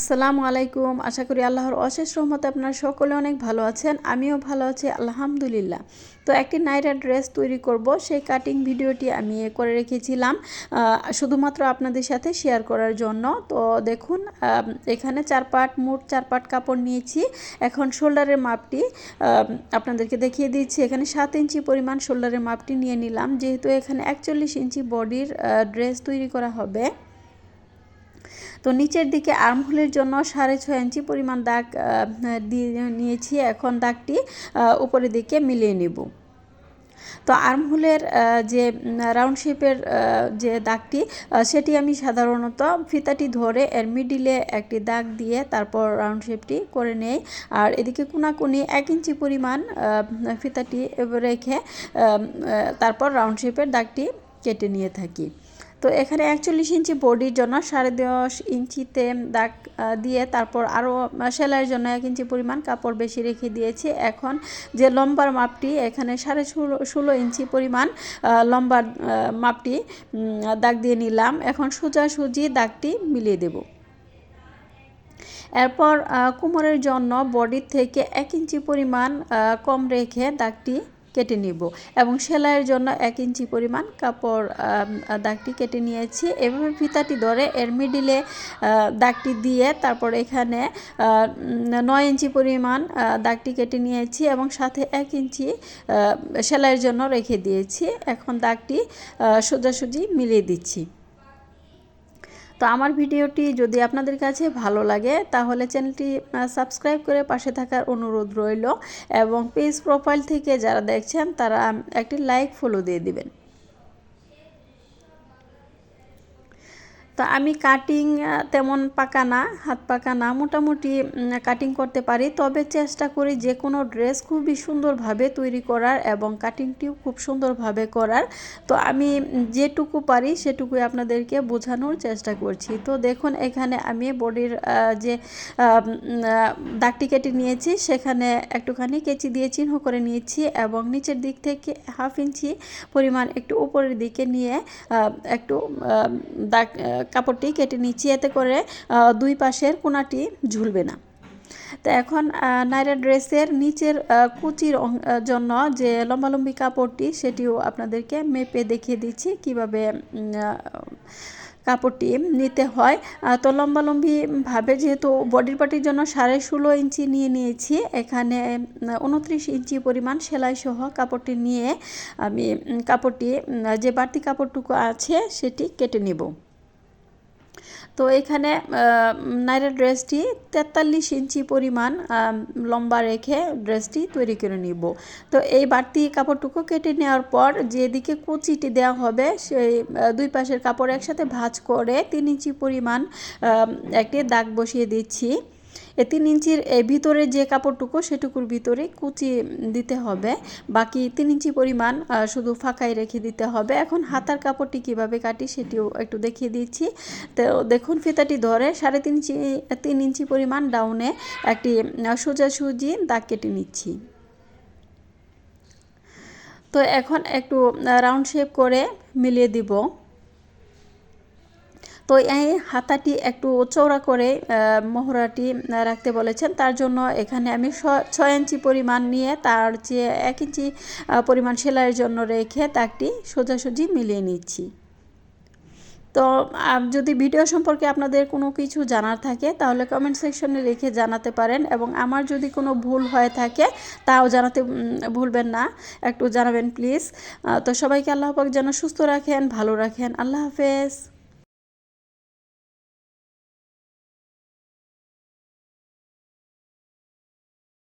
আসসালামু আলাইকুম। আশা করি আল্লাহর অশেষ রহমতে আপনারা সকলে অনেক ভালো আছেন। আমিও ভালো আছি আলহামদুলিল্লাহ। তো একটি নাইরা ড্রেস তৈরি করব, সেই কাটিং ভিডিওটি আমি করে রেখেছিলাম শুধুমাত্র আপনাদের সাথে শেয়ার করার জন্য। তো দেখুন, এখানে মোট 4 পাট কাপড় নিয়েছি। এখন শোল্ডারের মাপটি আপনাদেরকে দেখিয়ে দিচ্ছি। এখানে 7 ইঞ্চি পরিমাণ শোল্ডারের মাপটি নিয়ে নিলাম, যেহেতু এখানে 41 ইঞ্চি বডির ড্রেস তৈরি করা হবে। তো নিচের দিকে আর্মহোলের জন্য 6.5 ইঞ্চি পরিমাণ দাগ দিয়ে নিয়েছি। এখন দাগটি উপরের দিকে মিলিয়ে নেব। তো আর্মহোলের যে রাউন্ড শেপের যে দাগটি, সেটি আমি সাধারণত ফিতাটি ধরে এর মিডিলে একটি দাগ দিয়ে তারপর রাউন্ড শেপটি করে নেই। আর এদিকে কোনাকুনি 1 ইঞ্চি পরিমাণ ফিতাটি রেখে তারপর রাউন্ড শেপের দাগটি কেটে নিয়ে থাকি। তো এখানে 41 ইঞ্চি বডির জন্য 10.5 ইঞ্চিতে দাগ দিয়ে তারপর আরও সেলাইয়ের জন্য 1 ইঞ্চি পরিমাণ কাপড় বেশি রেখে দিয়েছি। এখন যে লম্বার মাপটি, এখানে 16.5 ইঞ্চি পরিমাণ লম্বার মাপটি দাগ দিয়ে নিলাম। এখন সোজাসুজি দাগটি মিলিয়ে দেব। এরপর কোমরের জন্য বডির থেকে 1 ইঞ্চি পরিমাণ কম রেখে দাগটি কেটে নিব এবং সেলাইয়ের জন্য 1 ইঞ্চি পরিমাণ কাপড় দাগটি কেটে নিয়েছি। এভাবে ফিতাটি ধরে এর মিডিলে দাগটি দিয়ে তারপর এখানে 9 ইঞ্চি পরিমাণ দাগটি কেটে নিয়েছি এবং সাথে 1 ইঞ্চি সেলাইয়ের জন্য রেখে দিয়েছি। এখন দাগটি সোজাসুজি মিলিয়ে দিচ্ছি। তো আমার ভিডিওটি যদি আপনাদের কাছে ভালো লাগে তাহলে চ্যানেলটি সাবস্ক্রাইব করে পাশে থাকার অনুরোধ রইল এবং পেজ প্রোফাইল থেকে যারা দেখছেন তারা একটি লাইক ফলো দিয়ে দিবেন। তো আমি কাটিং তেমন পাকা না, হাত পাকা না, মোটামুটি কাটিং করতে পারি। তবে চেষ্টা করি যে কোনো ড্রেস খুবই সুন্দরভাবে তৈরি করার এবং কাটিংটিও খুব সুন্দরভাবে করার। তো আমি যেটুকু পারি সেটুকুই আপনাদেরকে বোঝানোর চেষ্টা করছি। তো দেখুন, এখানে আমি বডির যে দাগটি কেটে নিয়েছি সেখানে একটুখানি কেচি দিয়ে চিহ্ন করে নিয়েছি এবং নিচের দিক থেকে 1/2 ইঞ্চি পরিমাণ একটু উপরের দিকে নিয়ে একটু দাগ কাপড়টি কেটে নিচ্ছি, এতে করে দুই পাশের কোনাটি ঝুলবে না। তো এখন নাইরা ড্রেসের নিচের কুচির জন্য যে লম্বালম্বি কাপড়টি, সেটিও আপনাদেরকে মেপে দেখিয়ে দিচ্ছি কিভাবে কাপড়টি নিতে হয়। তো লম্বালম্বিভাবে যেহেতু বডির পার্টির জন্য 16.5 ইঞ্চি নিয়ে নিয়েছি, এখানে 29 ইঞ্চি পরিমাণ সেলাই সহ কাপড়টি নিয়ে আমি কাপড়টি যে বাড়তি কাপড়টুকু আছে সেটি কেটে নেব। তো এখানে নাইরা ড্রেসটি 43 ইঞ্চি পরিমাণ লম্বা রেখে ড্রেসটি তৈরি করে নিব। তো এই বাড়তি কাপড়টুকু কেটে নেওয়ার পর যেদিকে কুচিটি দেওয়া হবে সেই দুই পাশের কাপড় একসাথে ভাঁজ করে 3 ইঞ্চি পরিমাণ একটি দাগ বসিয়ে দিচ্ছি। 3 ইঞ্চির ভিতরে যে কাপড়টুকু সেটুকুর ভিতরে কুচি দিতে হবে, বাকি 3 ইঞ্চি পরিমাণ শুধু ফাঁকাই রেখে দিতে হবে। এখন হাতার কাপড়টি কিভাবে কাটি সেটিও একটু দেখিয়ে দিচ্ছি। তো দেখুন, ফিতাটি ধরে 3 ইঞ্চি পরিমাণ ডাউনে একটি সোজাসুজি দাগ কেটে নিচ্ছি। তো এখন একটু রাউন্ড শেপ করে মিলিয়ে দিব। তো এই হাতাটি একটু চওড়া করে মহড়াটি রাখতে বলেছেন, তার জন্য এখানে আমি 6 ইঞ্চি পরিমাণ নিয়ে তার চেয়ে 1 ইঞ্চি পরিমাণ সেলাইয়ের জন্য রেখে দাগটি সোজাসুজি মিলিয়ে নিচ্ছি। তো যদি ভিডিও সম্পর্কে আপনাদের কোনো কিছু জানার থাকে তাহলে কমেন্ট সেকশনে লিখে জানাতে পারেন এবং আমার যদি কোনো ভুল হয়ে থাকে তাও জানাতে ভুলবেন না, একটু জানাবেন প্লিজ। তো সবাইকে আল্লাহ পাক যেন সুস্থ রাখেন, ভালো রাখেন। আল্লাহ হাফেজ।